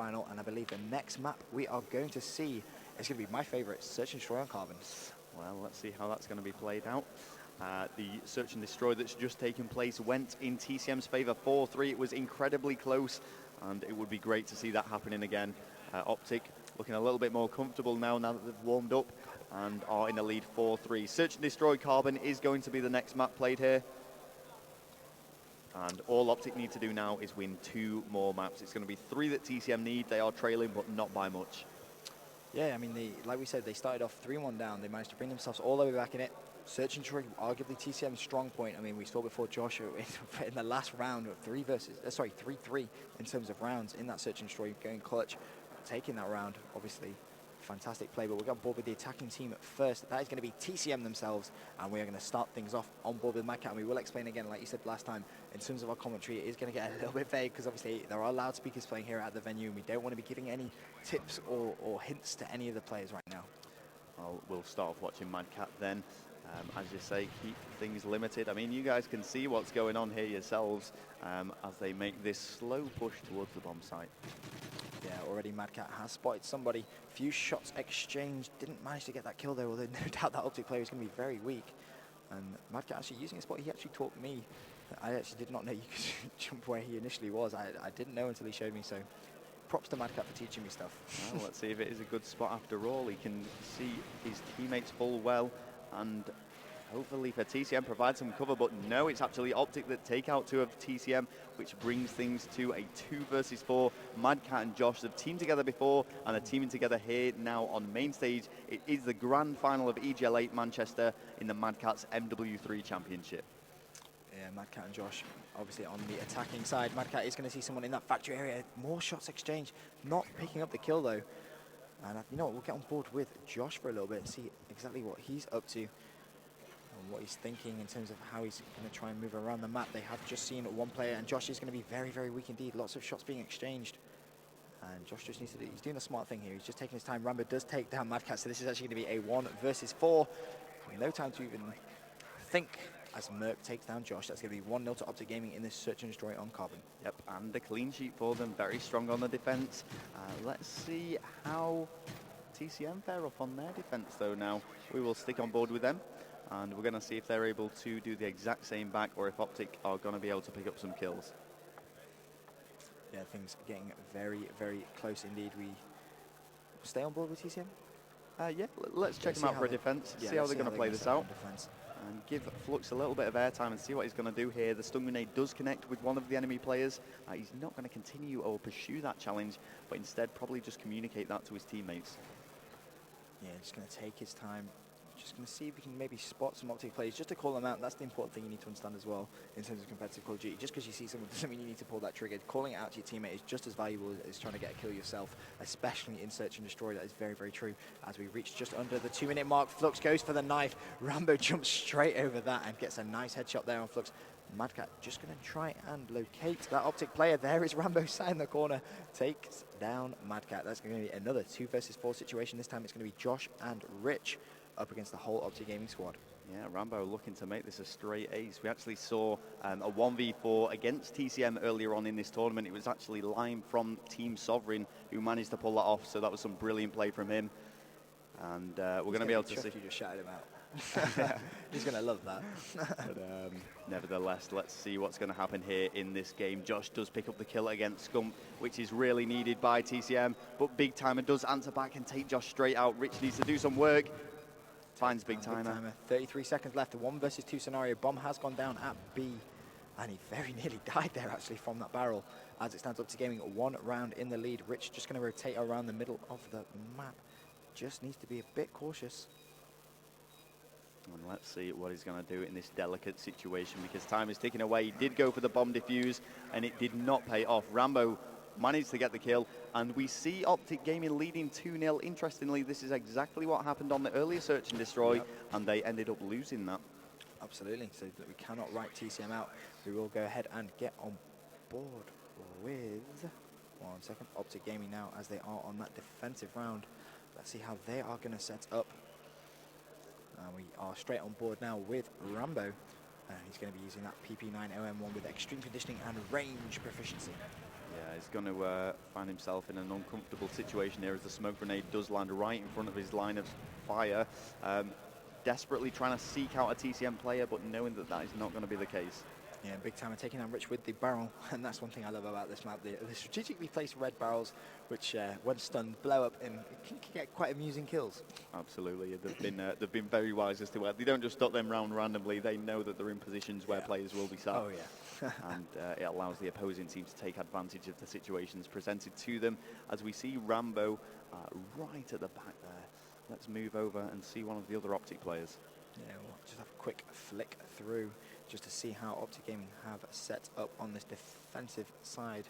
final, and I believe the next map we are going to see is going to be my favorite, Search and Destroy on Carbon. Well, let's see how that's going to be played out. The Search and Destroy that's just taken place went in TCM's favor 4-3. It was incredibly close, and it would be great to see that happening again. Optic looking a little bit more comfortable now that they've warmed up and are in the lead 4-3. Search and Destroy Carbon is going to be the next map played here. And all Optic need to do now is win 2 more maps. It's going to be 3 that TCM need. They are trailing, but not by much. Yeah, I mean, like we said, they started off 3-1 down. They managed to bring themselves all the way back in it. Search and Destroy, arguably TCM's strong point. I mean, we saw before Josh in the last round of 3-3 in terms of rounds in that Search and Destroy, going clutch, taking that round, obviously. Fantastic play, but we're on board with the attacking team at first. That is going to be TCM themselves, and we are going to start things off on board with MadCat. And we will explain again, like you said last time, in terms of our commentary, it is going to get a little bit vague because obviously there are loudspeakers playing here at the venue, and we don't want to be giving any tips or hints to any of the players right now. Well, we'll start off watching MadCat then. As you say, keep things limited. I mean, you guys can see what's going on here yourselves as they make this slow push towards the bomb site. Yeah, already MadCat has spotted somebody. Few shots exchanged, didn't manage to get that kill though, although no doubt that Optic player is going to be very weak. And MadCat actually using a spot, he actually taught me. I actually did not know you could jump where he initially was. I didn't know until he showed me, so props to MadCat for teaching me stuff. Well, let's see if it is a good spot after all. He can see his teammates full well, and hopefully for TCM provide some cover, but no, it's actually Optic that take out 2 of TCM, which brings things to a 2 versus 4. MadCat and Josh have teamed together before and are teaming together here now on main stage. It is the grand final of EGL8 Manchester in the MadCat's MW3 championship. Yeah, MadCat and Josh, obviously on the attacking side. MadCat is going to see someone in that factory area. More shots exchanged, not picking up the kill though. And you know what, we'll get on board with Josh for a little bit and see exactly what he's up to. What he's thinking in terms of how he's going to try and move around the map. They have just seen 1 player, and Josh is going to be very, very weak indeed. Lots of shots being exchanged. And Josh just needs to he's doing a smart thing here. He's just taking his time. Rambo does take down MadCat, so this is actually going to be a 1 versus 4. No time to even think as Merc takes down Josh. That's going to be 1-0 to Optic Gaming in this Search and Destroy on Carbon. Yep, and a clean sheet for them. Very strong on the defense. Let's see how TCM fare up on their defense, though, now. We will stick on board with them. And we're going to see if they're able to do the exact same back, or if Optic are going to be able to pick up some kills. Yeah, things are getting very, very close indeed. We stay on board with TCM? Yeah, let's check them out for a defense, see how they're going to play this out. And give Flux a little bit of airtime and see what he's going to do here. The stun grenade does connect with one of the enemy players. He's not going to continue or pursue that challenge, but instead probably just communicate that to his teammates. Yeah, just going to take his time. Just going to see if we can maybe spot some Optic players, just to call them out. That's the important thing you need to understand as well in terms of competitive Call of Duty. Just because you see someone doesn't mean you need to pull that trigger. Calling it out to your teammate is just as valuable as trying to get a kill yourself, especially in Search and Destroy. That is very, very true. As we reach just under the 2-minute mark, Flux goes for the knife. Rambo jumps straight over that and gets a nice headshot there on Flux. MadCat just going to try and locate that Optic player. There is Rambo sat in the corner, takes down MadCat. That's going to be another 2 versus 4 situation. This time it's going to be Josh and Rich up against the whole Optic Gaming squad. Yeah, Rambo looking to make this a straight ace. We actually saw a 1v4 against TCM earlier on in this tournament. It was actually Lime from Team Sovereign who managed to pull that off, so that was some brilliant play from him. And we're going to be able to see... You just shouted him out. He's going to love that. But nevertheless, let's see what's going to happen here in this game. Josh does pick up the kill against Scump, which is really needed by TCM, but Big Timer does answer back and take Josh straight out. Rich needs to do some work. Finds Big Timer. 33 seconds left. The 1 versus 2 scenario. Bomb has gone down at B. And he very nearly died there, actually, from that barrel. As it stands, up to Gaming 1 round in the lead. Rich just going to rotate around the middle of the map. Just needs to be a bit cautious. And let's see what he's going to do in this delicate situation, because time is ticking away. He did go for the bomb defuse, and it did not pay off. Rambo managed to get the kill, and we see Optic Gaming leading 2-0. Interestingly, this is exactly what happened on the earlier Search and Destroy, and they ended up losing that. Absolutely, so that we cannot write TCM out. We will go ahead and get on board with, 1 second, Optic Gaming now, as they are on that defensive round. Let's see how they are going to set up. We are straight on board now with Rambo. He's going to be using that PP9 OM1 with extreme conditioning and range proficiency. Yeah, he's going to find himself in an uncomfortable situation here as the smoke grenade does land right in front of his line of fire. Desperately trying to seek out a TCM player, but knowing that that is not going to be the case. Yeah, Big Timer taking down Rich with the barrel, and that's one thing I love about this map. The strategically placed red barrels, which when stunned, blow up and can get quite amusing kills. Absolutely, they've been very wise as to where they don't just dot them round randomly. They know that they're in positions where players will be sat. Oh yeah. And it allows the opposing team to take advantage of the situations presented to them. As we see Rambo right at the back there. Let's move over and see one of the other Optic players. Yeah, we'll just have a quick flick through just to see how Optic Gaming have set up on this defensive side.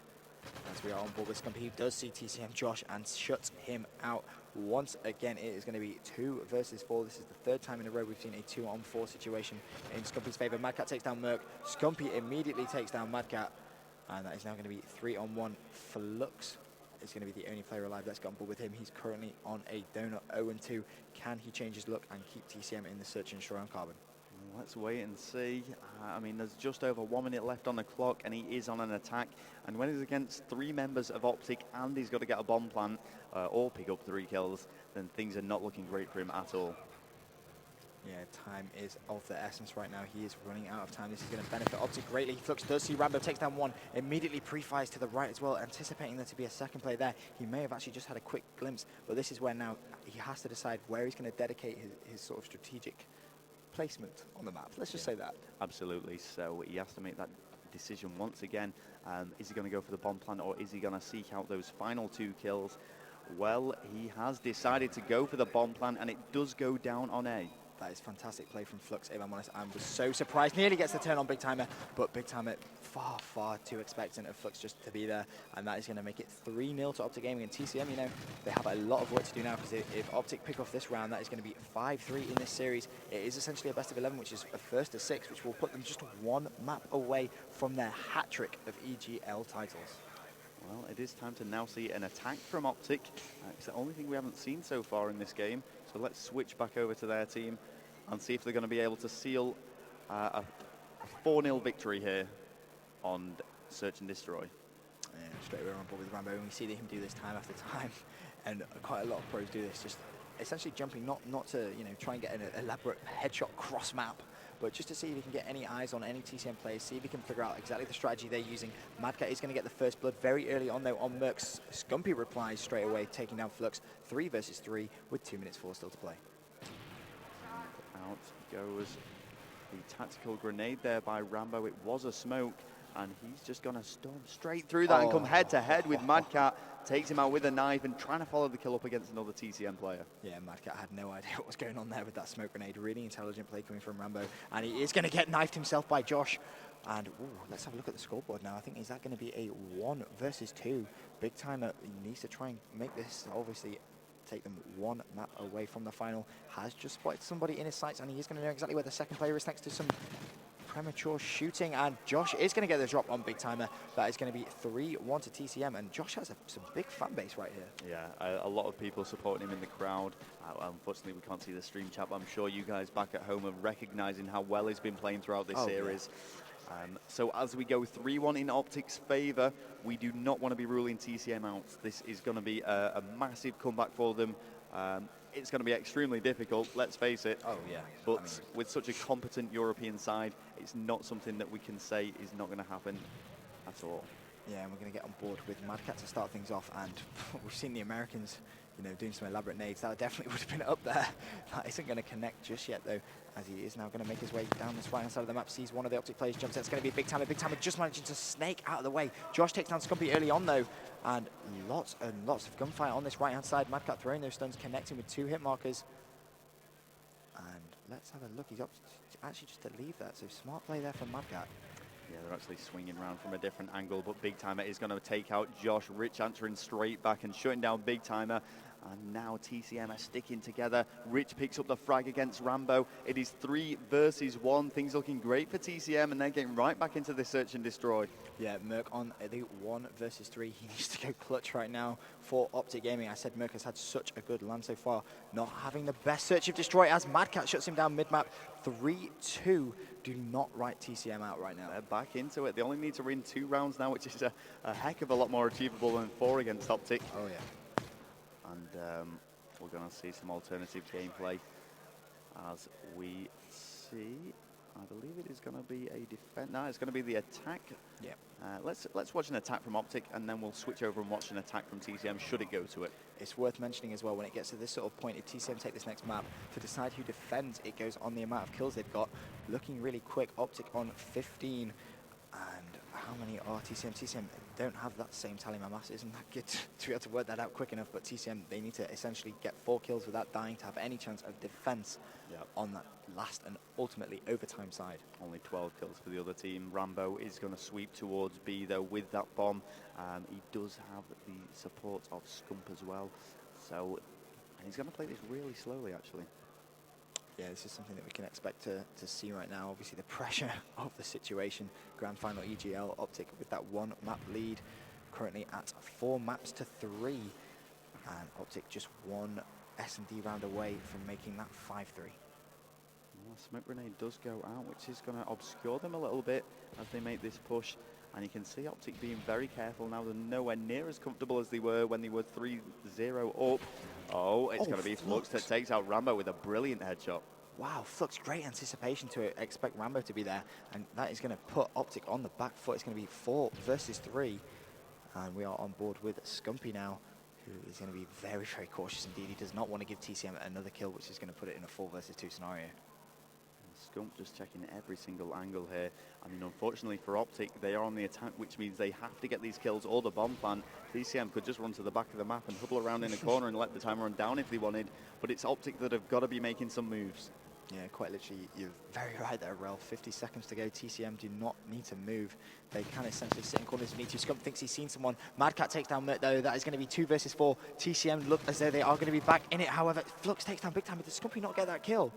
As we are on board with Scumpy, he does see TCM Josh and shuts him out. Once again, it is going to be 2 versus 4. This is the 3rd time in a row we've seen a 2-on-4 situation in Scumpy's favor. Mad Cat takes down Merc. Scumpy immediately takes down Mad Cat. And that is now going to be 3-on-1. Flux is going to be the only player alive that's got on board with him. He's currently on a donut 0-2. Can he change his look and keep TCM in the search and destroy on carbon? Let's wait and see. I mean, there's just over 1 minute left on the clock, and he is on an attack. And when he's against 3 members of Optic, and he's got to get a bomb plant or pick up 3 kills, then things are not looking great for him at all. Yeah, time is of the essence right now. He is running out of time. This is going to benefit Optic greatly. Flux does see Rambo, takes down 1, immediately pre-fires to the right as well, anticipating there to be a second player there. He may have actually just had a quick glimpse, but this is where now he has to decide where he's going to dedicate his sort of strategic placement on the map. Let's just say that. Absolutely. So he has to make that decision once again. Is he going to go for the bomb plant, or is he going to seek out those final 2 kills? Well, he has decided to go for the bomb plant, and it does go down on A. That is fantastic play from Flux, if I'm honest. I was so surprised. Nearly gets the turn on Big Timer, but Big Timer far, far too expectant of Flux just to be there. And that is going to make it 3-0 to Optic Gaming. And TCM, you know, they have a lot of work to do now, because if Optic pick off this round, that is going to be 5-3 in this series. It is essentially a best of 11, which is a first to 6, which will put them just 1 map away from their hat-trick of EGL titles. Well, it is time to now see an attack from Optic. It's the only thing we haven't seen so far in this game. So let's switch back over to their team and see if they're going to be able to seal a 4-0 victory here on Search and Destroy. Yeah, straight away on board with Rambo, and we see him do this time after time. And quite a lot of pros do this, just essentially jumping, not to try and get an elaborate headshot cross map, but just to see if he can get any eyes on any TCM players, see if he can figure out exactly the strategy they're using. Mad Cat is going to get the first blood very early on, though, on Merc's. Scumpy replies straight away, taking down Flux. 3 versus 3 with 2 minutes 4 still to play. And out goes the tactical grenade there by Rambo. It was a smoke, and he's just going to storm straight through that and come head-to-head with Mad Cat. Takes him out with a knife and trying to follow the kill up against another TCM player. Yeah, Mad Cat had no idea what was going on there with that smoke grenade. Really intelligent play coming from Rambo. And he is going to get knifed himself by Josh. And let's have a look at the scoreboard now. I think, is that going to be a 1 versus 2? Big Timer needs to try and make this, obviously, take them 1 map away from the final. Has just spotted somebody in his sights, and he is going to know exactly where the second player is, thanks to some premature shooting, and Josh is going to get the drop on Big Timer. That is going to be 3-1 to TCM, and Josh has some big fan base right here. Yeah, a lot of people supporting him in the crowd. Unfortunately, we can't see the stream chat, but I'm sure you guys back at home are recognizing how well he's been playing throughout this series. Yeah. So as we go 3-1 in Optic's favor, we do not want to be ruling TCM out. This is going to be a massive comeback for them. It's going to be extremely difficult, let's face it. Oh, yeah. But with such a competent European side, it's not something that we can say is not going to happen at all. Yeah, and we're going to get on board with Mad Cat to start things off, and we've seen the Americans, doing some elaborate nades. That definitely would have been up there. That isn't going to connect just yet, though, as he is now going to make his way down this right-hand side of the map, sees one of the Optic players jumps. That's going to be Big Timer. Big Timer just managing to snake out of the way. Josh takes down Scumpy early on, though, and lots and lots of gunfire on this right-hand side. Mad Cat throwing those stuns, connecting with 2 hit markers. And let's have a look. He's opted actually just to leave that, so smart play there from Mad Cat. Yeah, they're actually swinging around from a different angle, but Big Timer is going to take out Josh. Rich answering straight back and shutting down Big Timer. And now TCM are sticking together. Rich picks up the frag against Rambo. It is 3 versus 1. Things looking great for TCM, and they're getting right back into this search and destroy. Yeah, Merc on the 1 versus 3. He needs to go clutch right now for Optic Gaming. I said Merc has had such a good land so far. Not having the best search of destroy as Madcat shuts him down mid-map. 3-2. Do not write TCM out right now. They're back into it. They only need to win 2 rounds now, which is a heck of a lot more achievable than 4 against Optic. Oh, yeah. And we're going to see some alternative gameplay as we see. I believe it is going to be a defense. No, it's going to be the attack. Yeah. Let's watch an attack from Optic, and then we'll switch over and watch an attack from TCM should it go to it. It's worth mentioning as well, when it gets to this sort of point, if TCM take this next map, to decide who defends, it goes on the amount of kills they've got. Looking really quick, Optic on 15. And how many are TCM? TCM don't have that same tally. My maths isn't that good to be able to work that out quick enough, but TCM, they need to essentially get 4 kills without dying to have any chance of defense on that last and ultimately overtime side. Only 12 kills for the other team. Rambo is going to sweep towards B though with that bomb. He does have the support of Scump as well. So he's going to play this really slowly actually. Yeah, this is something that we can expect to see right now. Obviously, the pressure of the situation. Grand final EGL, Optic with that 1 map lead. Currently at 4 maps to 3. And Optic just 1 S&D round away from making that 5-3. Well, smoke grenade does go out, which is going to obscure them a little bit as they make this push. And you can see Optic being very careful now. They're nowhere near as comfortable as they were when they were 3-0 up. Oh, it's going to be Flux that takes out Rambo with a brilliant headshot. Wow, Flux, great anticipation to expect Rambo to be there. And that is going to put Optic on the back foot. It's going to be 4 versus 3. And we are on board with Scumpy now, who is going to be very, very cautious indeed. He does not want to give TCM another kill, which is going to put it in a 4 versus 2 scenario. Scump just checking every single angle here. I mean, unfortunately for Optic, they are on the attack, which means they have to get these kills or the bomb plant. TCM could just run to the back of the map and huddle around in a corner and let the timer run down if they wanted. But it's Optic that have got to be making some moves. Yeah, quite literally, you're very right there, Rel. 50 seconds to go. TCM do not need to move. They can essentially sit in corners if they need to. Scump thinks he's seen someone. Madcat takes down Mert, though. That is going to be 2 versus 4. TCM look as though they are going to be back in it. However, Flux takes down big time. But does Scumpy not get that kill?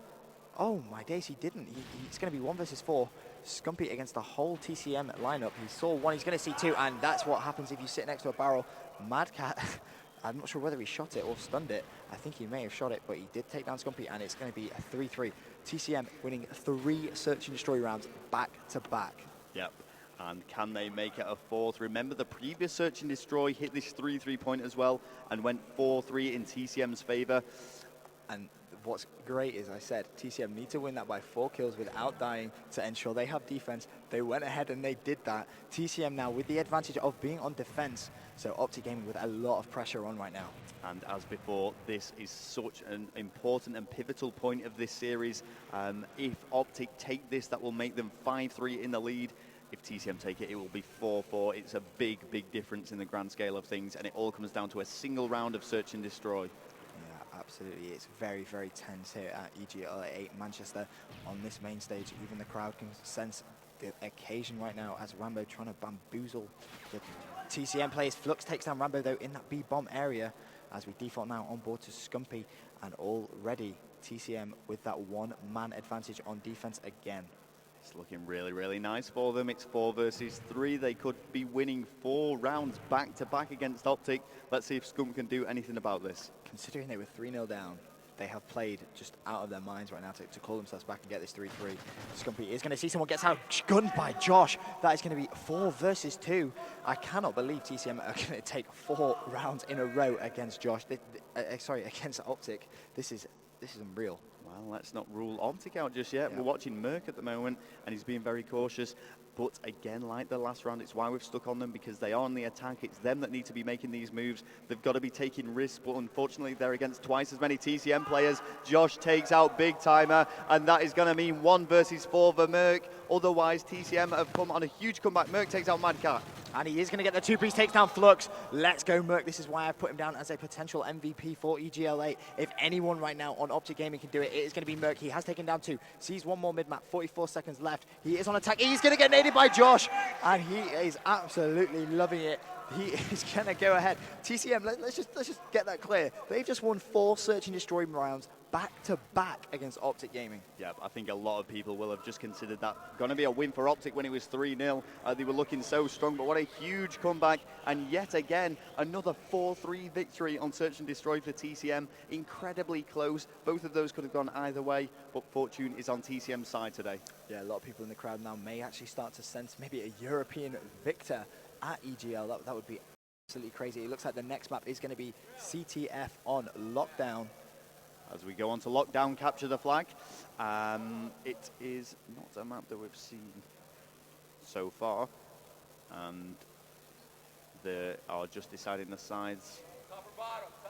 Oh my days, he didn't. It's going to be 1 versus 4. Scumpy against the whole TCM lineup. He saw 1, he's going to see 2, and that's what happens if you sit next to a barrel. Madcat, I'm not sure whether he shot it or stunned it. I think he may have shot it, but he did take down Scumpy, and it's going to be a 3-3. TCM winning 3 search and destroy rounds back to back. Yep. And can they make it a 4th? Remember the previous search and destroy hit this 3-3 point as well and went 4-3 in TCM's favor. And what's great is, I said, TCM need to win that by 4 kills without dying to ensure they have defense. They went ahead and they did that. TCM now with the advantage of being on defense. So Optic Gaming with a lot of pressure on right now. And as before, this is such an important and pivotal point of this series. If Optic take this, that will make them 5-3 in the lead. If TCM take it, it will be 4-4. It's a big, big difference in the grand scale of things, and it all comes down to a single round of search and destroy. Absolutely, it's very, very tense here at EGL8 Manchester on this main stage. Even the crowd can sense the occasion right now as Rambo trying to bamboozle the TCM players. Flux takes down Rambo though in that B-bomb area as we default now on board to Scumpy, and already TCM with that 1-man advantage on defense again. It's looking really, really nice for them. It's 4 versus 3. They could be winning 4 rounds back-to-back against Optic. Let's see if Scump can do anything about this. Considering they were 3-0 down, they have played just out of their minds right now to call themselves back and get this 3-3. Scumpy is going to see someone gets outgunned by Josh. That is going to be 4 versus 2. I cannot believe TCM are going to take 4 rounds in a row against Josh. Against Optic. This is unreal. Well, let's not rule Optic out just yet. Yeah. We're watching Merc at the moment, and he's being very cautious. But again, like the last round, it's why we've stuck on them, because they are on the attack. It's them that need to be making these moves. They've got to be taking risks, but unfortunately, they're against twice as many TCM players. Josh takes out Big Timer, and that is going to mean 1 versus 4 for Merc. Otherwise, TCM have come on a huge comeback. Merc takes out Madcat. And he is going to get the 2-piece, takes down Flux. Let's go, Merc. This is why I put him down as a potential MVP for EGL8. If anyone right now on Optic Gaming can do it, it is going to be Merc. He has taken down 2. Sees 1 more mid-map, 44 seconds left. He is on attack. He's going to get naded by Josh. And he is absolutely loving it. He is going to go ahead. TCM, let's just get that clear. They've just won 4 Search and Destroy rounds back-to-back against Optic Gaming. Yeah, I think a lot of people will have just considered that going to be a win for Optic when it was 3-0. They were looking so strong, but what a huge comeback. And yet again, another 4-3 victory on Search and Destroy for TCM. Incredibly close. Both of those could have gone either way, but fortune is on TCM's side today. Yeah, a lot of people in the crowd now may actually start to sense maybe a European victor at EGL. That would be absolutely crazy. It looks like the next map is going to be CTF on Lockdown. As we go on to Lockdown, capture the flag. It is not a map that we've seen so far. And they are just deciding the sides,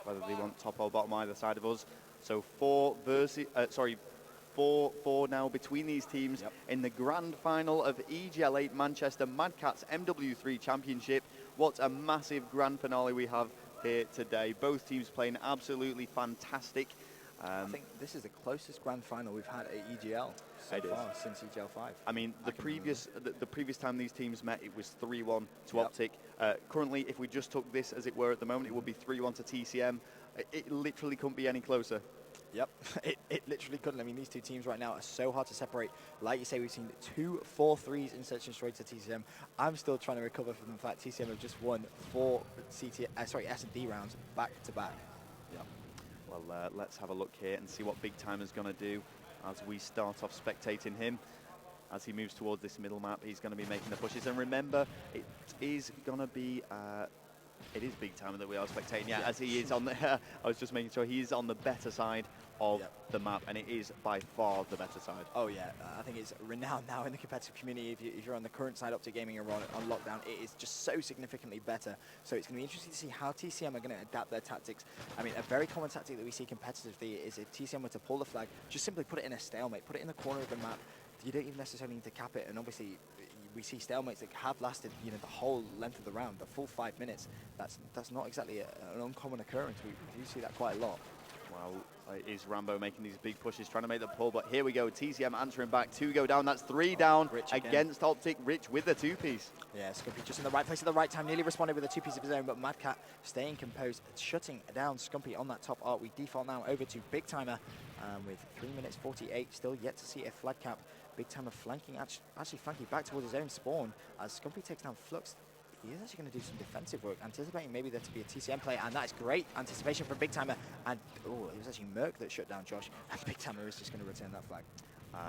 whether they want top or bottom either side of us. So 4-4 now between these teams in the grand final of EGL8 Manchester Mad Cats MW3 Championship. What a massive grand finale we have here today. Both teams playing absolutely fantastic. I think this is the closest grand final we've had at EGL so far since EGL5. I mean, the previous time these teams met, it was 3-1 to Optic. Currently, if we just took this as it were at the moment, it would be 3-1 to TCM. It literally couldn't be any closer. Yep, it literally couldn't. I mean, these two teams right now are so hard to separate. Like you say, we've seen 2 4-3s in Search and Destroy to TCM. I'm still trying to recover from the fact TCM have just won 4 S&D rounds back-to-back. Yep. Well, let's have a look here and see what Big Timer's going to do as we start off spectating him. As he moves towards this middle map, he's going to be making the pushes. And remember, it is going to be... it is Big Timer that we are spectating, as he is on the... I was just making sure he is on the better side of the map, and it is by far the better side. Oh yeah, I think it's renowned now in the competitive community. If you're on the current side, Optic Gaming or on Lockdown, it is just so significantly better. So it's going to be interesting to see how TCM are going to adapt their tactics. I mean, a very common tactic that we see competitively is if TCM were to pull the flag, just simply put it in a stalemate, put it in the corner of the map. You don't even necessarily need to cap it, and obviously we see stalemates that have lasted, the whole length of the round, the full 5 minutes. That's not exactly an uncommon occurrence. We do see that quite a lot. Well, is Rambo making these big pushes, trying to make the pull, but here we go. TCM answering back. 2 go down. That's 3 down against Optic. Rich with the 2-piece. Yeah, Scumpy just in the right place at the right time. Nearly responded with a 2-piece of his own, but Madcat staying composed, shutting down Scumpy on that top arc. We default now over to Big Timer with 3 minutes 48. Still yet to see a flag cap. Big Timer flanking, actually flanking back towards his own spawn as Scumpy takes down Flux. He is actually going to do some defensive work, anticipating maybe there to be a TCM play, and that is great anticipation from Big Timer. And oh, it was actually Merc that shut down Josh, and Big Timer is just going to return that flag.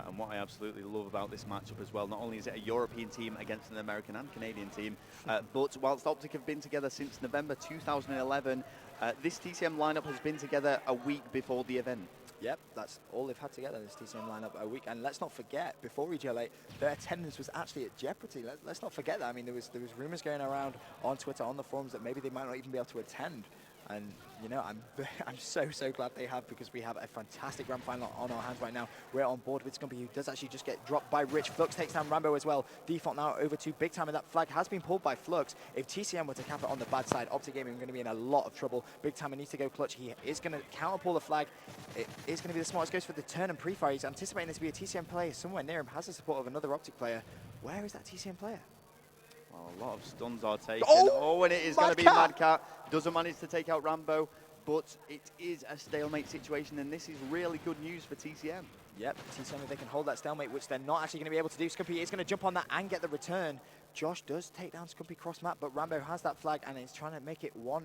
And what I absolutely love about this matchup as well, not only is it a European team against an American and Canadian team, but whilst Optic have been together since November 2011, this TCM lineup has been together a week before the event. Yep, that's all they've had together, this TCM lineup a week. And let's not forget, before EGL8, their attendance was actually at jeopardy. Let's not forget that. I mean, there was rumors going around on Twitter, on the forums, that maybe they might not even be able to attend. And, I'm so glad they have, because we have a fantastic grand final on our hands right now. We're on board with Scumpy, who does actually just get dropped by Rich. Flux takes down Rambo as well. Default now over to Big Timer. That flag has been pulled by Flux. If TCM were to cap it on the bad side, Optic Gaming are going to be in a lot of trouble. Big Timer needs to go clutch. He is going to counter pull the flag. It is going to be the smartest. Goes for the turn and pre-fire. He's anticipating this to be a TCM player somewhere near him. Has the support of another Optic player. Where is that TCM player? Well, a lot of stuns are taken. Oh, and it is going to be Madcat. Doesn't manage to take out Rambo, but it is a stalemate situation, and this is really good news for TCM. Yep, TCM, if they can hold that stalemate, which they're not actually going to be able to do. Scumpy is going to jump on that and get the return. Josh does take down Scumpy cross map, but Rambo has that flag and is trying to make it 1-0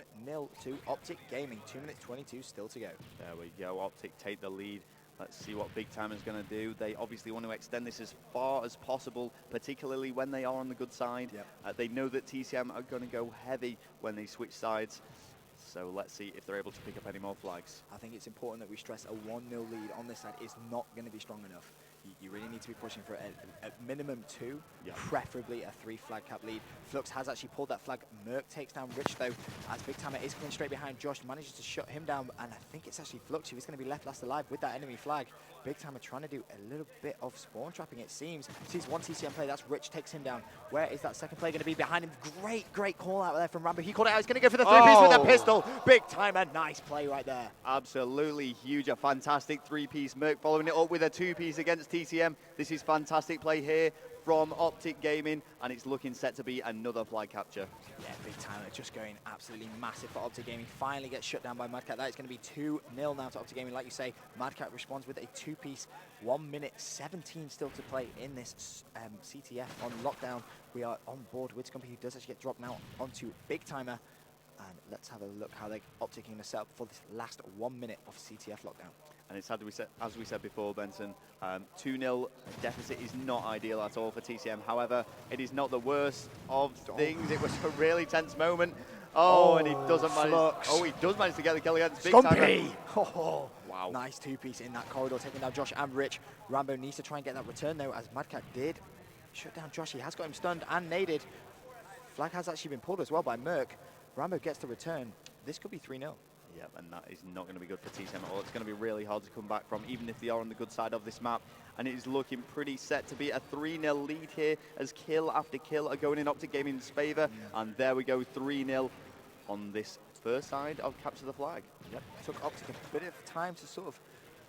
to Optic Gaming. 2 minutes 22 still to go. There we go. Optic take the lead. Let's see what Big Time is going to do. They obviously want to extend this as far as possible, particularly when they are on the good side. Yep. They know that TCM are going to go heavy when they switch sides. So let's see if they're able to pick up any more flags. I think it's important that we stress a 1-0 lead on this side is not going to be strong enough. You really need to be pushing for a minimum 2, preferably a 3 flag cap lead. Flux has actually pulled that flag. Merc takes down Rich though, as Big Timer is coming straight behind Josh, manages to shut him down, and I think it's actually Flux who is going to be left last alive with that enemy flag. Big Timer trying to do a little bit of spawn trapping, it seems. Sees one TCM player, that's Rich, takes him down. Where is that second player going to be behind him? Great call out there from Rambo. He called it out, he's going to go for the 3-piece with the pistol. Big Timer, nice play right there. Absolutely huge, a fantastic 3-piece. Merc following it up with a 2-piece against TCM. This is fantastic play here from Optic Gaming, and it's looking set to be another flag capture. Yeah, big time. Just going absolutely massive for Optic Gaming. Finally gets shut down by Madcat. That is going to be 2-0 now to Optic Gaming. Like you say, Madcat responds with a two-piece, 1 minute 17 still to play in this CTF on lockdown. We are on board with Scumpy, who does actually get dropped now onto Big Timer. And let's have a look how they Optic going to set up for this last 1 minute of CTF lockdown. And it's as we said before, Benson, 2-0 deficit is not ideal at all for TCM. However, it is not the worst of things. It was a really tense moment. And he doesn't manage. Oh, he does manage to get the kill against Big Timer. Oh, wow. Nice two-piece in that corridor, taking down Josh and Rich. Rambo needs to try and get that return, though, as Madcat did shut down Josh. He has got him stunned and naded. Flag has actually been pulled as well by Merc. Rambo gets the return. This could be 3-0. Yep, and that is not going to be good for TCM at all. It's going to be really hard to come back from, even if they are on the good side of this map. And it is looking pretty set to be a 3-0 lead here, as kill after kill are going in Optic Gaming's favour. And there we go, 3-0 on this first side of Capture the Flag. Yep, took Optic a bit of time to sort of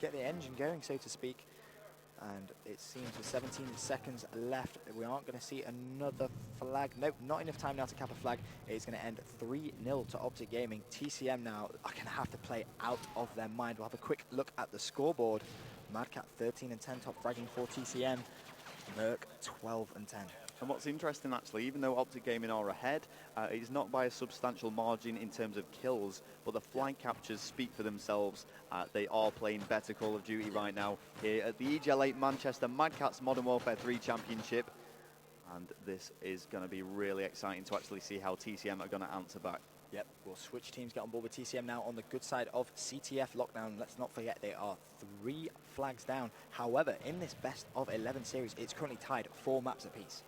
get the engine going, so to speak. And it seems with 17 seconds left, we aren't going to see another flag. Nope, not enough time now to cap a flag. It's going to end 3-0 to Optic Gaming. TCM now are going to have to play out of their mind. We'll have a quick look at the scoreboard. Madcat 13 and 10, top fragging for TCM. Merc 12 and 10. And what's interesting, actually, even though Optic Gaming are ahead, it is not by a substantial margin in terms of kills, but the flag captures speak for themselves. They are playing better Call of Duty right now here at the EGL8 Manchester Madcats Modern Warfare 3 Championship. And this is going to be really exciting to actually see how TCM are going to answer back. Yep, we'll switch teams, get on board with TCM now on the good side of CTF lockdown. Let's not forget they are 3 flags down. However, in this best of 11 series, it's currently tied 4 maps apiece.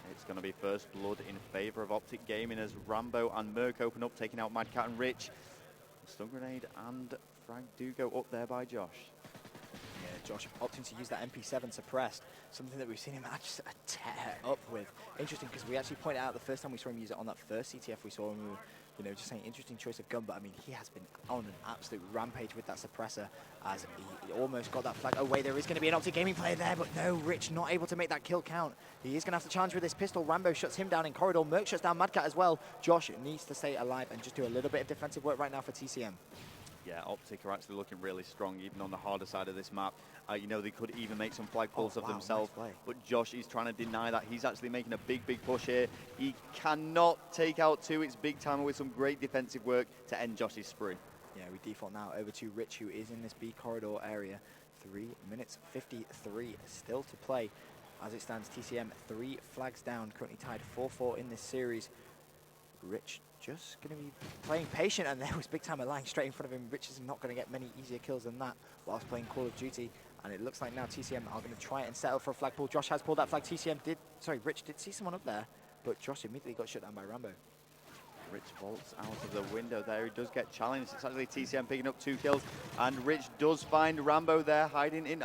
It's going to be first blood in favour of Optic Gaming as Rambo and Merc open up, taking out Madcat and Rich. Stun grenade and frag do go up there by Josh. Yeah, Josh opting to use that MP7 suppressed, something that we've seen him actually tear up with. Interesting, because we actually pointed out the first time we saw him use it on that first CTF we saw him, we were, just saying interesting choice of gun, but I mean, he has been on an absolute rampage with that suppressor as he almost got that flag away. There is going to be an Optic Gaming player there, but no, Rich not able to make that kill count. He is going to have to challenge with this pistol. Rambo shuts him down in corridor. Merc shuts down Madcat as well. Josh needs to stay alive and just do a little bit of defensive work right now for TCM. Yeah, Optic are actually looking really strong, even on the harder side of this map. They could even make some flag pulls of themselves. Nice, but Josh is trying to deny that. He's actually making a big, big push here. He cannot take out 2. It's Big Timer with some great defensive work to end Josh's spree. Yeah, we default now over to Rich, who is in this B corridor area. 3 minutes 53 still to play. As it stands, TCM 3 flags down, currently tied 4-4 in this series. Rich just going to be playing patient, and there was Big Timer lying straight in front of him. Rich is not going to get many easier kills than that whilst playing Call of Duty, and it looks like now TCM are going to try and settle for a flag pull. Josh has pulled that flag. Rich did see someone up there, but Josh immediately got shut down by Rambo. Rich bolts out of the window there. He does get challenged. It's actually TCM picking up 2 kills, and Rich does find Rambo there hiding in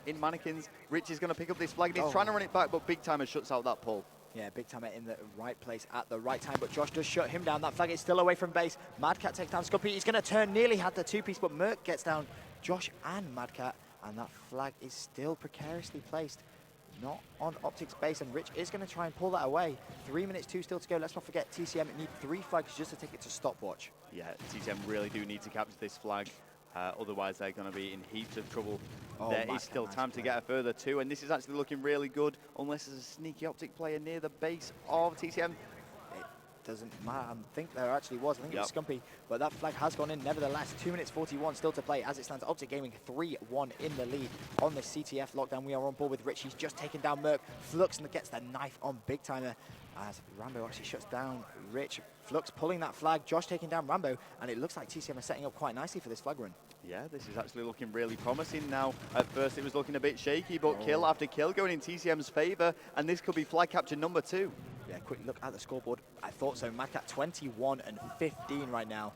in mannequins. Rich is going to pick up this flag, and he's trying to run it back, but Big Timer shuts out that pull. Yeah, Big Timer in the right place at the right time, but Josh does shut him down. That flag is still away from base. Madcat takes down Scumpy. He's going to turn, nearly had the 2-piece, but Merc gets down Josh and Madcat, and that flag is still precariously placed. Not on Optic's base, and Rich is going to try and pull that away. 3 minutes 2 still to go. Let's not forget, TCM need 3 flags just to take it to stopwatch. Yeah, TCM really do need to capture this flag. Otherwise, they're going to be in heaps of trouble. There is still time to get a further 2, and this is actually looking really good, unless there's a sneaky Optic player near the base of TCM. It doesn't matter. I think there actually was. I think it was Scumpy, but that flag has gone in nevertheless. 2 minutes 41 still to play. As it stands, Optic Gaming 3-1 in the lead on this CTF lockdown. We are on board with Rich. He's just taken down Merc. Flux gets the knife on Big Timer as Rambo actually shuts down Rich. Flux pulling that flag. Josh taking down Rambo, and it looks like TCM are setting up quite nicely for this flag run. Yeah, this is actually looking really promising now. At first it was looking a bit shaky, but kill after kill going in TCM's favour, and this could be flag capture number 2. Yeah, quick look at the scoreboard. I thought so. Madcat 21 and 15 right now.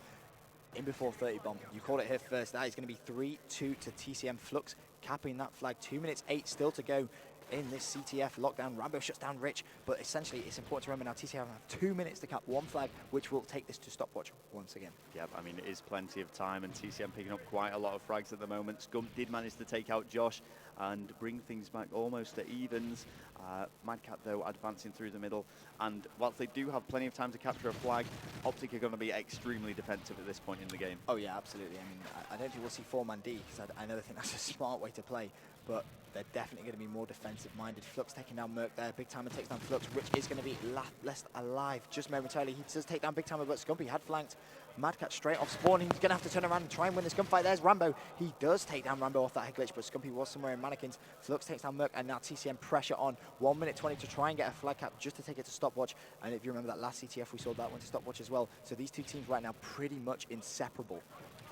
In before 30 bomb. You called it here first. That is going to be 3-2 to TCM. Flux capping that flag. 2 minutes 8 still to go in this CTF lockdown. Rambo shuts down Rich, but essentially it's important to remember now TCM have 2 minutes to cap 1 flag, which will take this to stopwatch once again. Yeah, I mean, it is plenty of time, and TCM picking up quite a lot of frags at the moment. Scump did manage to take out Josh, and bring things back almost to evens. Madcat, though, advancing through the middle. And whilst they do have plenty of time to capture a flag, Optic are going to be extremely defensive at this point in the game. Oh, yeah, absolutely. I mean, I don't think we'll see 4-man D, because I never think that's a smart way to play. But they're definitely going to be more defensive-minded. Flux taking down Merc there. Big Timer takes down Flux, which is going to be left alive just momentarily. He does take down Big Timer, but Scumpy had flanked Madcat straight off spawn. He's going to have to turn around and try and win this gunfight. There's Rambo. He does take down Rambo off that head glitch, but Scumpy was somewhere in mannequins. Flux takes down Merc, and now TCM pressure on. 1 minute 20 to try and get a flag cap just to take it to stopwatch. And if you remember that last CTF, we saw that went to stopwatch as well. So these two teams right now pretty much inseparable.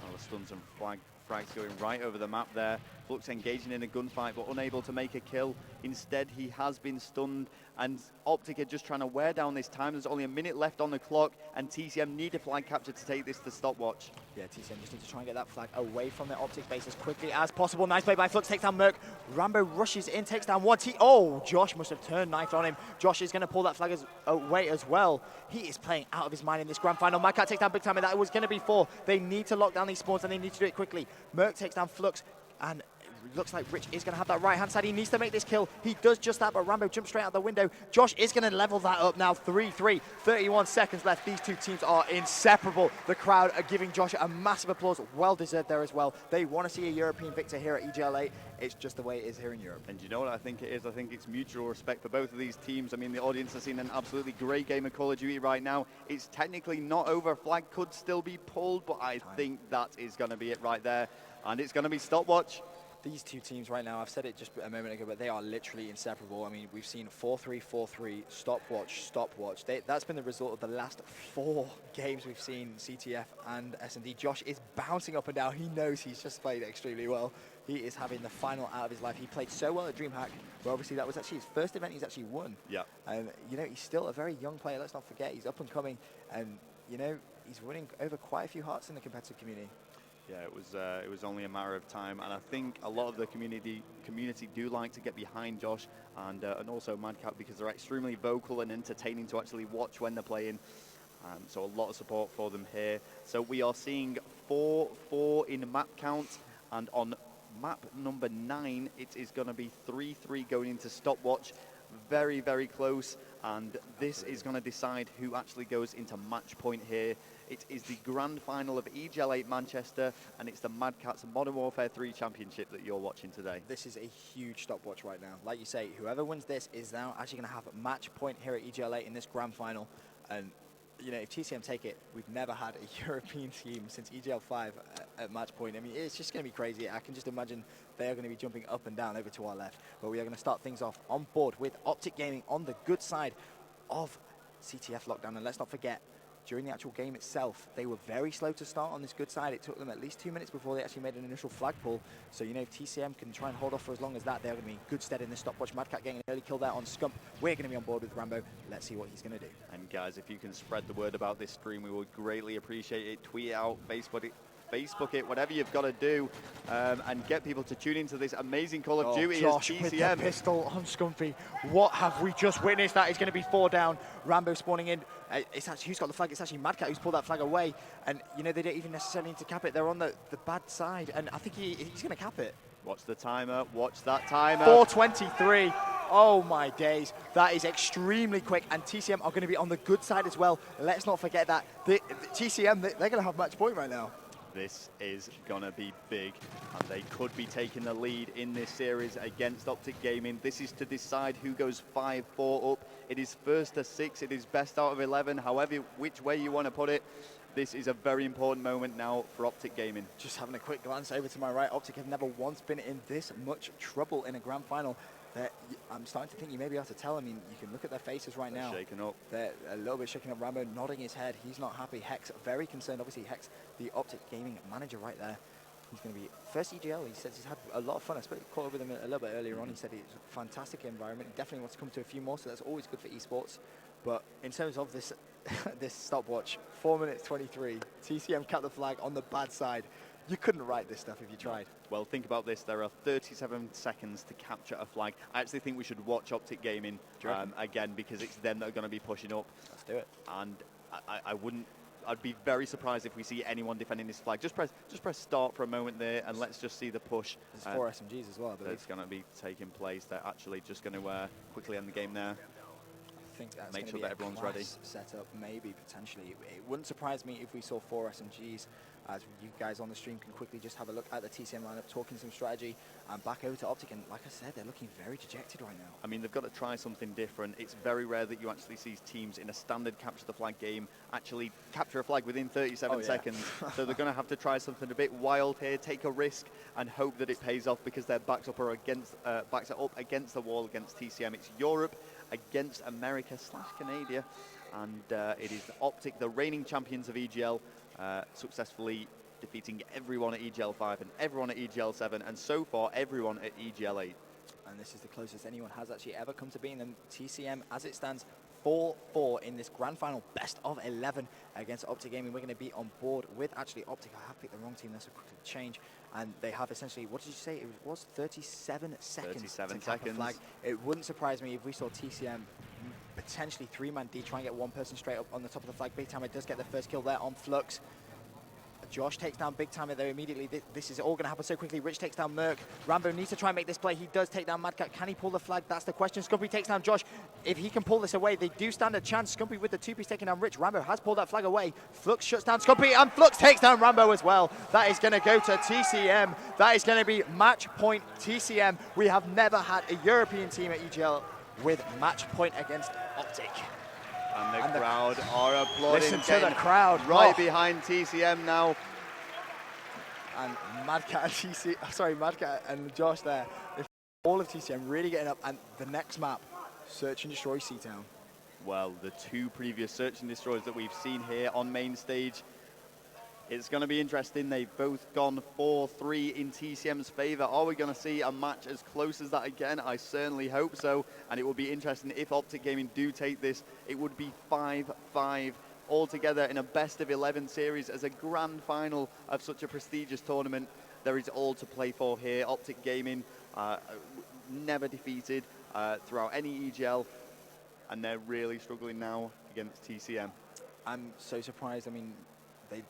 Well, the stuns and frags going right over the map there. Flux engaging in a gunfight, but unable to make a kill. Instead, he has been stunned, and Optic are just trying to wear down this time. There's only a minute left on the clock, and TCM need a flag capture to take this to stopwatch. Yeah, TCM just need to try and get that flag away from the Optic base as quickly as possible. Nice play by Flux, takes down Merc. Rambo rushes in, takes down one. Oh, Josh must have turned knife on him. Josh is going to pull that flag away as well. He is playing out of his mind in this grand final. Madcat takes down Big Time, and that was going to be 4. They need to lock down these spawns, and they need to do it quickly. Merc takes down Flux, and it looks like Rich is going to have that right-hand side. He needs to make this kill. He does just that, but Rambo jumps straight out the window. Josh is going to level that up now. 3-3, 31 seconds left. These two teams are inseparable. The crowd are giving Josh a massive applause. Well-deserved there as well. They want to see a European victor here at EGL8. It's just the way it is here in Europe. And you know what I think it is? I think it's mutual respect for both of these teams. I mean, the audience has seen an absolutely great game of Call of Duty right now. It's technically not over. Flag could still be pulled, but I think that is going to be it right there. And it's going to be stopwatch. These two teams right now, I've said it just a moment ago, but they are literally inseparable. I mean, we've seen 4-3, 4-3, stopwatch. That's been the result of the last 4 games we've seen CTF and S&D. Josh is bouncing up and down. He knows he's just played extremely well. He is having the final out of his life. He played so well at DreamHack, but obviously that was actually his first event he's actually won. Yeah. And, you know, he's still a very young player. Let's not forget, he's up and coming. And, you know, he's winning over quite a few hearts in the competitive community. Yeah, it was only a matter of time, and I think a lot of the community do like to get behind Josh and also Madcat, because they're extremely vocal and entertaining to actually watch when they're playing. So a lot of support for them here. So we are seeing 4-4 in map count, and on map number 9, it is going to be 3-3 going into stopwatch. Very, very close, and this is going to decide who actually goes into match point here. It is the grand final of EGL8 Manchester, and it's the Mad Catz Modern Warfare 3 Championship that you're watching today. This is a huge stopwatch right now. Like you say, whoever wins this is now actually going to have a match point here at EGL8 in this grand final. And, you know, if TCM take it, we've never had a European team since EGL5 at match point. I mean, it's just going to be crazy. I can just imagine they are going to be jumping up and down over to our left. But we are going to start things off on board with Optic Gaming on the good side of CTF lockdown. And let's not forget, during the actual game itself, they were very slow to start on this good side. It took them at least 2 minutes before they actually made an initial flag pull. So, you know, if TCM can try and hold off for as long as that, they're going to be in good stead in this stopwatch. Madcat getting an early kill there on Scump. We're going to be on board with Rambo. Let's see what he's going to do. And guys, if you can spread the word about this stream, we would greatly appreciate it. Tweet it out, Facebook it, whatever you've got to do, and get people to tune into this amazing Call of Duty. Josh as TCM. With the pistol on Scumpy. What have we just witnessed? That is going to be 4 down. Rambo spawning in. It's actually, who's got the flag? It's actually Madcat who's pulled that flag away. And, you know, they don't even necessarily need to cap it. They're on the bad side. And I think he's going to cap it. Watch the timer. Watch that timer. 4:23. Oh, my days. That is extremely quick. And TCM are going to be on the good side as well. Let's not forget that. The TCM, they're going to have match point right now. This is going to be big, and they could be taking the lead in this series against Optic Gaming. This is to decide who goes 5-4 up. It is first to 6, it is best out of 11, however, which way you want to put it. This is a very important moment now for Optic Gaming. Just having a quick glance over to my right, Optic have never once been in this much trouble in a grand final. I'm starting to think you may be able to tell. I mean, you can look at their faces right now. Shaking up. They're a little bit shaking up. Rambo nodding his head. He's not happy. Hex very concerned. Obviously, Hex, the Optic Gaming manager right there. He's going to be first EGL. He says he's had a lot of fun. I caught up with him a little bit earlier on. He said it's a fantastic environment. He definitely wants to come to a few more, so that's always good for esports. But in terms of this this stopwatch, 4 minutes 23. TCM capped the flag on the bad side. You couldn't write this stuff if you tried. Well, think about this. There are 37 seconds to capture a flag. I actually think we should watch Optic Gaming again, because it's them that are going to be pushing up. Let's do it. And I wouldn't I'd be very surprised if we see anyone defending this flag. Just press start for a moment there, and let's just see the push. There's 4 SMGs as well, I believe. That's going to be taking place. They're actually just going to quickly end the game there. I think that's Make sure be that a everyone's class ready. Setup, maybe, potentially. It wouldn't surprise me if we saw 4 SMGs, as you guys on the stream can quickly just have a look at the TCM lineup, talking some strategy, and back over to Optic. And like I said, they're looking very dejected right now. I mean, they've got to try something different. It's very rare that you actually see teams in a standard capture the flag game actually capture a flag within 37 seconds. So they're going to have to try something a bit wild here, take a risk, and hope that it pays off, because their backs are up against the wall against TCM. It's Europe against America / Canada, and it is Optic, the reigning champions of EGL, successfully defeating everyone at EGL5 and everyone at EGL7, and so far everyone at EGL8. And this is the closest anyone has actually ever come to beating them. TCM, as it stands, 4-4 in this grand final, best of 11 against Optic Gaming. We're going to be on board with actually Optic. I have picked the wrong team, that's a quick change. And they have essentially, what did you say? It was 37 seconds 37 to cap a seconds. flag. It wouldn't surprise me if we saw TCM potentially 3-man D try and get one person straight up on the top of the flag. Big Timer does get the first kill there on Flux. Josh takes down Big Timer there immediately. This is all going to happen so quickly. Rich takes down Merc. Rambo needs to try and make this play. He does take down Madcat. Can he pull the flag? That's the question. Scumpy takes down Josh. If he can pull this away, they do stand a chance. Scumpy with the 2-piece taking down Rich. Rambo has pulled that flag away. Flux shuts down Scumpy, and Flux takes down Rambo as well. That is going to go to TCM. That is going to be match point TCM. We have never had a European team at EGL with match point against Optic. And the crowd are applauding. Listen to the crowd. Right behind TCM now. And Madcat and Josh there. If all of TCM really getting up, and the next map, Search and Destroy Seatown. Well, the 2 previous Search and Destroys that we've seen here on main stage, it's going to be interesting. They've both gone 4-3 in TCM's favor. Are we going to see a match as close as that again? I certainly hope so. And it will be interesting if Optic Gaming do take this. It would be 5-5 altogether in a best of 11 series as a grand final of such a prestigious tournament. There is all to play for here. Optic Gaming never defeated throughout any EGL, and they're really struggling now against TCM. I'm so surprised. I mean,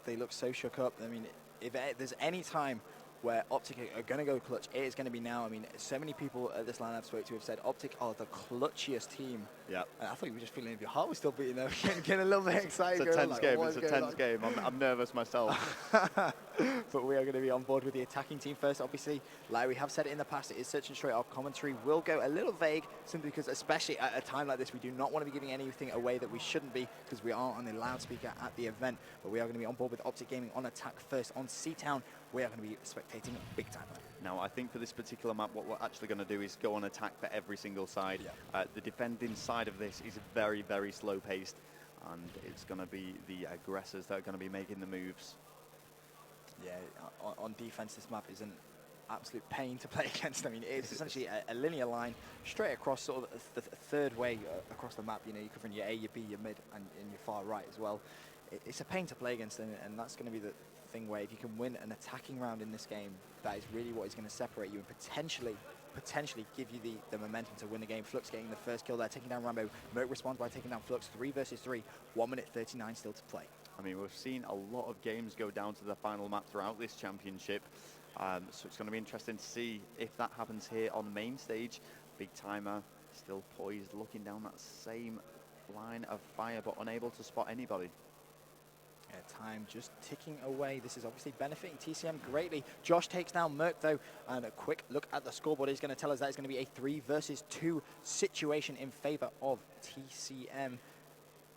they look so shook up. I mean, if there's any time where Optic are going to go clutch, it is going to be now. I mean, so many people at this line I've spoke to have said Optic are the clutchiest team. Yeah. And I thought you were just feeling if your heart was still beating there, getting a little bit excited. It's a tense game. It's a tense game. I'm nervous myself. But we are going to be on board with the attacking team first. Obviously, like we have said it in the past, it is Search and Destroy. Our commentary will go a little vague, simply because, especially at a time like this, we do not want to be giving anything away that we shouldn't be, because we are on the loudspeaker at the event. But we are going to be on board with Optic Gaming on attack first. On Seatown, we are going to be spectating Big Timer. Now, I think for this particular map, what we're actually going to do is go on attack for every single side. Yeah. The defending side of this is very, very slow-paced, and it's going to be the aggressors that are going to be making the moves. Yeah, on defense, this map is an absolute pain to play against. I mean, it's essentially a linear line straight across, sort of the third way across the map. You know, you're covering your A, your B, your mid, and your far right as well. It's a pain to play against, and that's going to be the thing where if you can win an attacking round in this game, that is really what is going to separate you and potentially give you the momentum to win the game. Flux getting the first kill there, taking down Rambo. Merc responds by taking down Flux. 3 versus 3, 1 minute 39 still to play. I mean, we've seen a lot of games go down to the final map throughout this championship, so it's going to be interesting to see if that happens here on main stage. Big Timer still poised, looking down that same line of fire, but unable to spot anybody. Yeah, time just ticking away. This is obviously benefiting TCM greatly. Josh takes down Merc though, and a quick look at the scoreboard is going to tell us that it's going to be a 3 versus 2 situation in favor of TCM.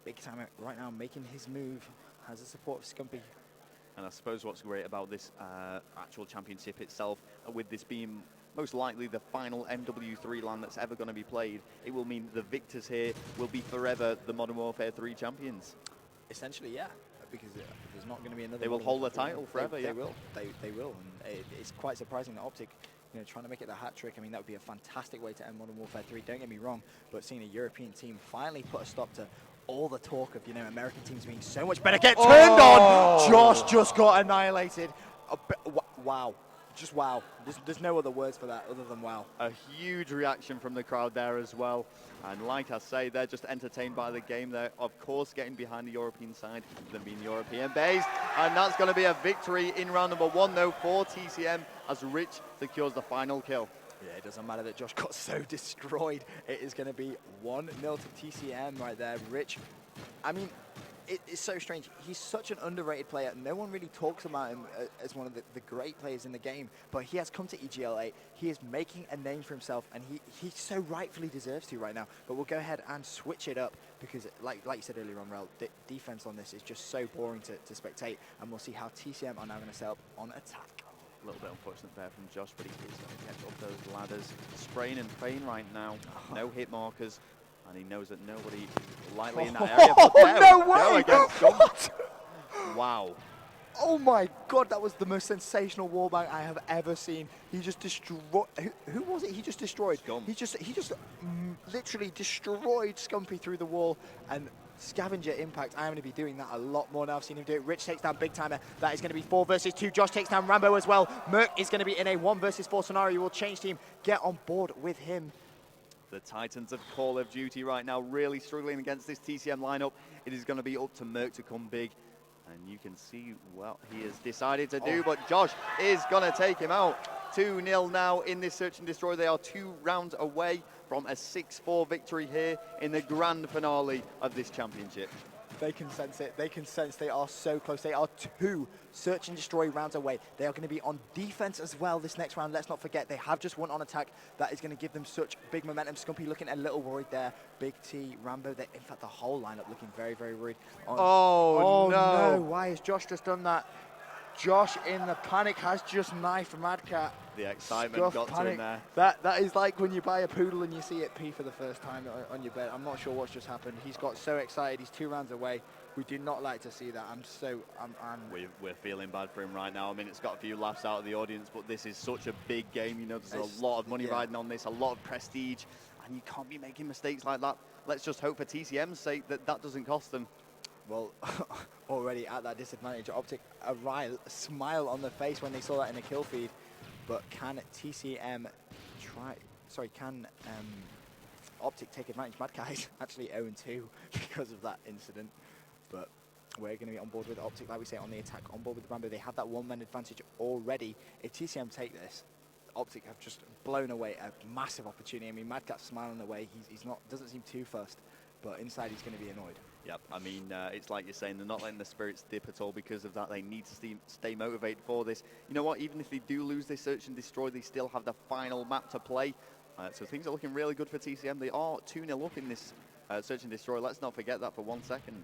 Big Timer right now making his move, has the support of Scumpy. And I suppose what's great about this actual championship itself, with this being most likely the final MW3 LAN that's ever going to be played, it will mean the victors here will be forever the Modern Warfare 3 champions. Essentially, yeah, because there's not going to be another. They will hold the title forever. They will. They will. And it's quite surprising that Optic, you know, trying to make it the hat trick. I mean, that would be a fantastic way to end Modern Warfare 3. Don't get me wrong, but seeing a European team finally put a stop to all the talk of, you know, American teams being so much better get turned on. Josh just got annihilated. Wow. just wow. There's no other words for that other than wow. A huge reaction from the crowd there as well. And like I say, they're just entertained by the game. They're, of course, getting behind the European side, them being European-based. And that's going to be a victory in round number 1, though, for TCM, as Rich secures the final kill. Yeah, it doesn't matter that Josh got so destroyed. It is going to be 1-0 to TCM right there. Rich, I mean, it's so strange. He's such an underrated player. No one really talks about him as one of the great players in the game, but he has come to EGL8. He is making a name for himself, and he so rightfully deserves to right now. But we'll go ahead and switch it up because, like you said earlier on, Rel, defense on this is just so boring to spectate, and we'll see how TCM are now going to set up on attack. A little bit unfortunate there from Josh, but he is going to catch up those ladders. Spraying and praying right now. No hit markers. And he knows that nobody lightly in that area. But no way! Against wow. Oh my God, that was the most sensational wallbang I have ever seen. He just destroyed. Who was it? He just destroyed. Scum. He just literally destroyed Scumpy through the wall. And scavenger impact. I'm going to be doing that a lot more now. I've seen him do it. Rich takes down Big Timer. That is going to be 4 versus 2. Josh takes down Rambo as well. Merc is going to be in a 1 versus 4 scenario. We'll change team. Get on board with him. The Titans of Call of Duty right now really struggling against this TCM lineup. It is going to be up to Merc to come big. And you can see what he has decided to do, but Josh is going to take him out. 2-0 now in this search and destroy. They are 2 rounds away from a 6-4 victory here in the grand finale of this championship. They can sense it. They can sense they are so close. They are 2 search and destroy rounds away. They are going to be on defense as well this next round. Let's not forget they have just won on attack. That is going to give them such big momentum. Scumpy looking a little worried there. Big T, Rambo, in fact the whole lineup looking very, very worried. Oh no. Why has Josh just done that? Josh in the panic has just knifed Mad Cat. The excitement Scuff got panic. to him there. That is like when you buy a poodle and you see it pee for the first time on your bed. I'm not sure what's just happened. He's got so excited. He's 2 rounds away. We do not like to see that. We're feeling bad for him right now. I mean, it's got a few laughs out of the audience, but this is such a big game. You know, there's a lot of money riding on this, a lot of prestige, and you can't be making mistakes like that. Let's just hope for TCM's sake that that doesn't cost them. Well, already at that disadvantage, Optic, a smile on their face when they saw that in the kill feed. But can TCM can Optic take advantage? Mad Cat is actually 0-2 because of that incident. But we're going to be on board with Optic, like we say, on the attack, on board with Rambo. They have that 1-man advantage already. If TCM take this, Optic have just blown away a massive opportunity. I mean, Mad Cat's smiling away. He's not, doesn't seem too fussed, but inside he's going to be annoyed. Yep, I mean, it's like you're saying, they're not letting the spirits dip at all because of that. They need to stay motivated for this. You know what, even if they do lose this search and destroy, they still have the final map to play. So things are looking really good for TCM. They are 2-0 up in this search and destroy. Let's not forget that for 1 second.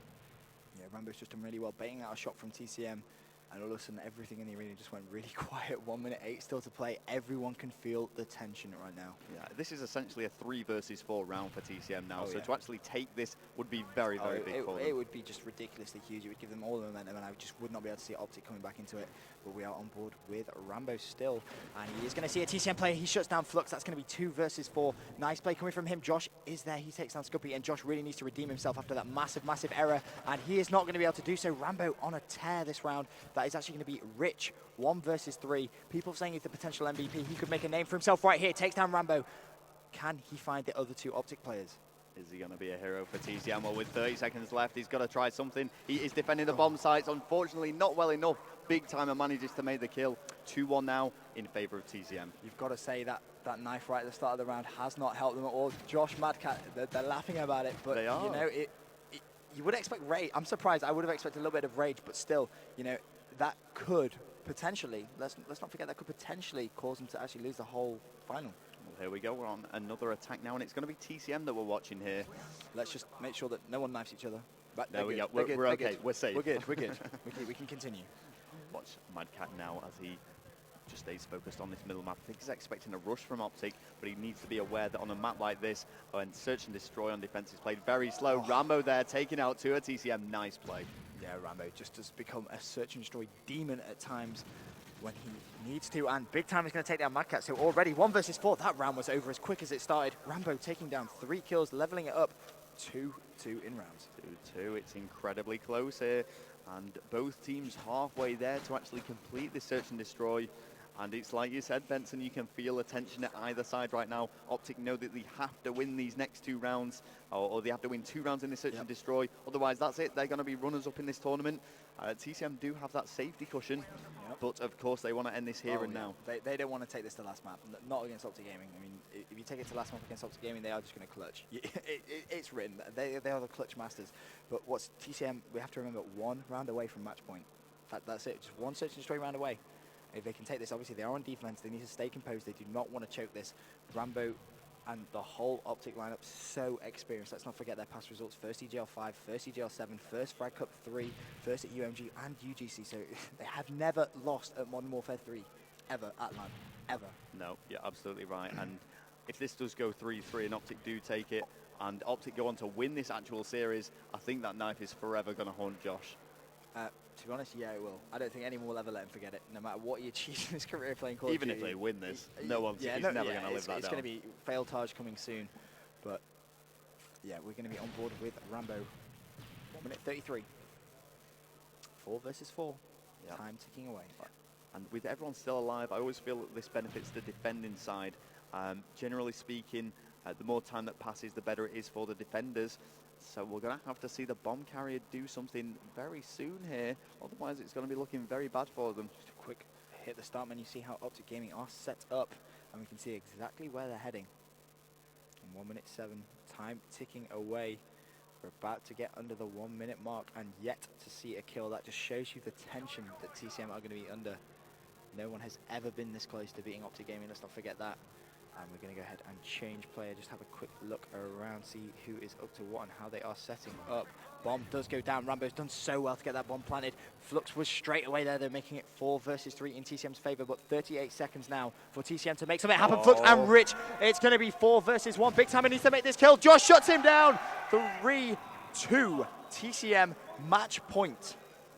Yeah, Rambo's just done really well, baiting out a shot from TCM. And all of a sudden, everything in the arena just went really quiet. 1 minute 8 still to play. Everyone can feel the tension right now. Yeah, this is essentially a 3 versus 4 round for TCM now. So to actually take this would be very, very big for them. It would be just ridiculously huge. It would give them all the momentum, and I just would not be able to see Optic coming back into it. But we are on board with Rambo still. And he is going to see a TCM player. He shuts down Flux. That's going to be 2 versus 4. Nice play coming from him. Josh is there. He takes down Scuppy, and Josh really needs to redeem himself after that massive, massive error. And he is not going to be able to do so. Rambo on a tear this round. That is actually going to be Rich, 1 versus 3. People saying he's the potential MVP. He could make a name for himself right here. Takes down Rambo. Can he find the other 2 Optic players? Is he going to be a hero for TCM? Well, with 30 seconds left, he's got to try something. He is defending the bomb sites. Unfortunately, not well enough. Big Timer manages to make the kill. 2-1 now in favor of TCM. You've got to say that knife right at the start of the round has not helped them at all. Josh, Mad Cat, they're laughing about it, but they are. You know, you would expect rage. I'm surprised. I would have expected a little bit of rage, but still, you know, that could potentially, let's not forget, that could potentially cause them to actually lose the whole final. Well, here we go. We're on another attack now, and it's going to be TCM that we're watching here. Let's just make sure that no one knifes each other. But there we go. We're okay. We're safe. We're good. We're good. we can continue. Watch Mad Cat now as he just stays focused on this middle map. I think he's expecting a rush from Optic, but he needs to be aware that on a map like this, when search and destroy on defense is played very slow. Rambo there taking out 2 at TCM. Nice play. Yeah, Rambo just has become a search and destroy demon at times when he needs to, and Big Time is going to take down Mad Cat. So already 1 versus 4. That round was over as quick as it started. Rambo taking down 3 kills, leveling it up 2-2 in rounds. 2-2. It's incredibly close here, and both teams halfway there to actually complete this search and destroy. And it's like you said, Benson, you can feel the tension at either side right now. Optic know that they have to win these next 2 rounds, or they have to win 2 rounds in this search and destroy. Otherwise, that's it. They're going to be runners-up in this tournament. TCM do have that safety cushion, but of course they want to end this here and now. They don't want to take this to last map, not against Optic Gaming. I mean, if you take it to last map against Optic Gaming, they are just going to clutch. It's written. They are the clutch masters. But what's TCM, we have to remember, 1 round away from match point. In fact, that's it. Just 1 search and destroy round away. If they can take this, obviously they are on defense. They need to stay composed. They do not want to choke this. Rambo and the whole Optic lineup so experienced. Let's not forget their past results. First EGL5, first EGL7, first Frag Cup 3, first at UMG and UGC. So they have never lost at Modern Warfare 3, ever at LAN, ever. No, you're absolutely right. And if this does go 3-3 and Optic do take it, and Optic go on to win this actual series, I think that knife is forever going to haunt Josh. To be honest, yeah, it will. I don't think anyone will ever let him forget it, no matter what he achieves in his career playing Call of Duty. Even if they win this, he's never going to live that down. It's going to be fail-tage coming soon. But, yeah, we're going to be on board with Rambo. 1 minute 33. 4 versus 4. Yep. Time ticking away. And with everyone still alive, I always feel that this benefits the defending side. Generally speaking, the more time that passes, the better it is for the defenders. So we're going to have to see the bomb carrier do something very soon here. Otherwise, it's going to be looking very bad for them. Just a quick hit the start menu, see how Optic Gaming are set up. And we can see exactly where they're heading. In 1 minute 7, time ticking away. We're about to get under the 1 minute mark and yet to see a kill. That just shows you the tension that TCM are going to be under. No one has ever been this close to beating Optic Gaming, let's not forget that. And we're going to go ahead and change player, just have a quick look around, see who is up to what and how they are setting up. Bomb does go down. Rambo's done so well to get that bomb planted. Flux was straight away there. They're making it 4 versus 3 in TCM's favor, but 38 seconds now for TCM to make something happen. Flux and Rich, it's going to be 4 versus 1. Big Timer needs to make this kill. Josh shuts him down. 3-2 TCM match point.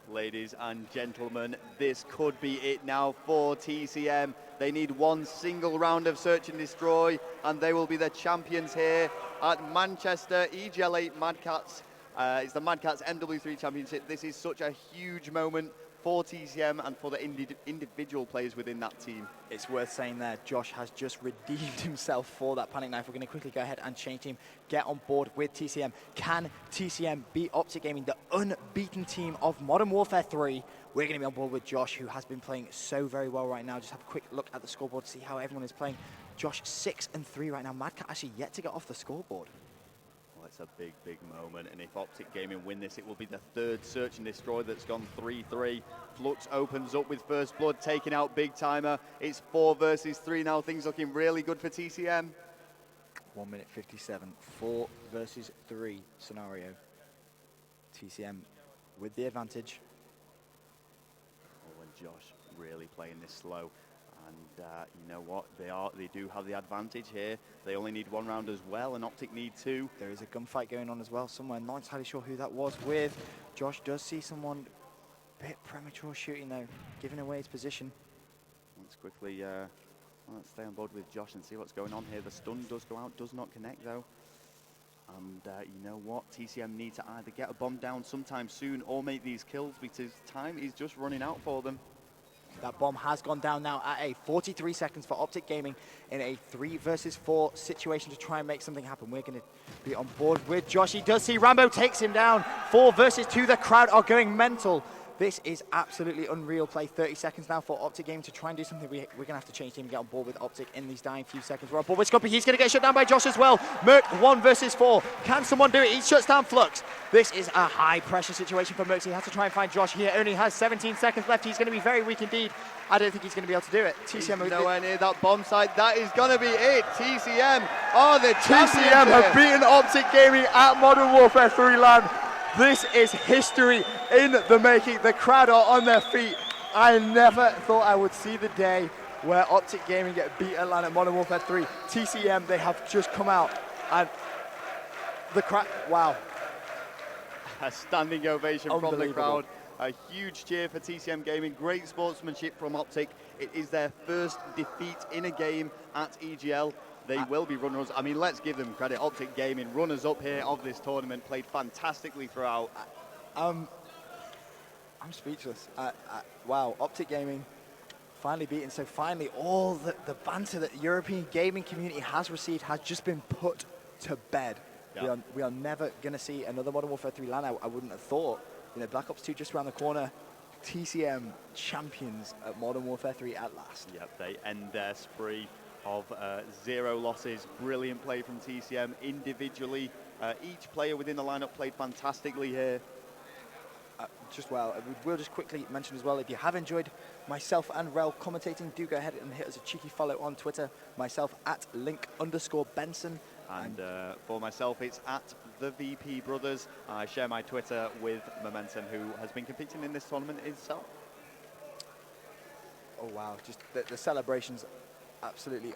Ladies and gentlemen, this could be it now for TCM. They need 1 single round of search and destroy, and they will be the champions here at Manchester EGL8 Mad Cats. It's the Mad Cats MW3 Championship. This is such a huge moment for TCM and for the individual players within that team. It's worth saying there, Josh has just redeemed himself for that panic knife. We're going to quickly go ahead and change team, get on board with TCM. Can TCM beat Optic Gaming, the unbeaten team of Modern Warfare 3? We're going to be on board with Josh, who has been playing so very well right now. Just have a quick look at the scoreboard to see how everyone is playing. Josh 6-3 right now. Mad Cat actually yet to get off the scoreboard. Well, it's a big, big moment, and if Optic Gaming win this, it will be the 3rd search and destroy that's gone 3-3. Flux opens up with first blood, taking out Big Timer. It's 4 versus 3 now. Things looking really good for TCM. 1 minute 57, 4 versus 3 scenario. TCM with the advantage. Oh, and Josh really playing this slow. And you know what? They do have the advantage here. They only need 1 round as well, and Optic need 2. There is a gunfight going on as well somewhere. Not entirely sure who that was with. Josh does see someone a bit premature shooting though, giving away his position. Let's quickly let's stay on board with Josh and see what's going on here. The stun does go out, does not connect though. And you know what? TCM need to either get a bomb down sometime soon or make these kills, because time is just running out for them. That bomb has gone down now at a 43 seconds for Optic Gaming in a 3 versus 4 situation to try and make something happen. We're going to be on board with Josh. He does see Rambo takes him down. 4 versus 2. The crowd are going mental. This is absolutely unreal play. 30 seconds now for Optic Gaming to try and do something. We're going to have to change team and get on board with Optic in these dying few seconds. We're on board with Scumpy. He's going to get shut down by Josh as well. Merc 1 versus 4. Can someone do it? He shuts down Flux. This is a high pressure situation for Merc. He has to try and find Josh. He only has 17 seconds left. He's going to be very weak indeed. I don't think he's going to be able to do it. TCM nowhere near that bomb site. That is going to be it. TCM are the champions. TCM have beaten Optic Gaming at Modern Warfare 3 LAN. This is history in the making. The crowd are on their feet. I never thought I would see the day where Optic Gaming get beat at LAN at Modern Warfare 3. TCM, they have just come out and the crowd, wow. A standing ovation from the crowd. A huge cheer for TCM Gaming. Great sportsmanship from Optic. It is their first defeat in a game at EGL. They will be runners. I mean, let's give them credit. Optic Gaming, runners-up here of this tournament, played fantastically throughout. I'm speechless. Wow, Optic Gaming, finally beaten. So finally, all the banter that the European gaming community has received has just been put to bed. Yeah. We are never going to see another Modern Warfare 3 LAN. I wouldn't have thought. You know, Black Ops 2 just around the corner. TCM champions at Modern Warfare 3 at last. Yep, they end their spree of 0 losses. Brilliant play from TCM individually. Each player within the lineup played fantastically here. We'll just quickly mention as well, if you have enjoyed myself and Rel commentating, do go ahead and hit us a cheeky follow on Twitter. Myself at @Link_Benson. And for myself, it's at the VP Brothers. I share my Twitter with Momentum, who has been competing in this tournament itself. Oh wow, just the celebrations absolutely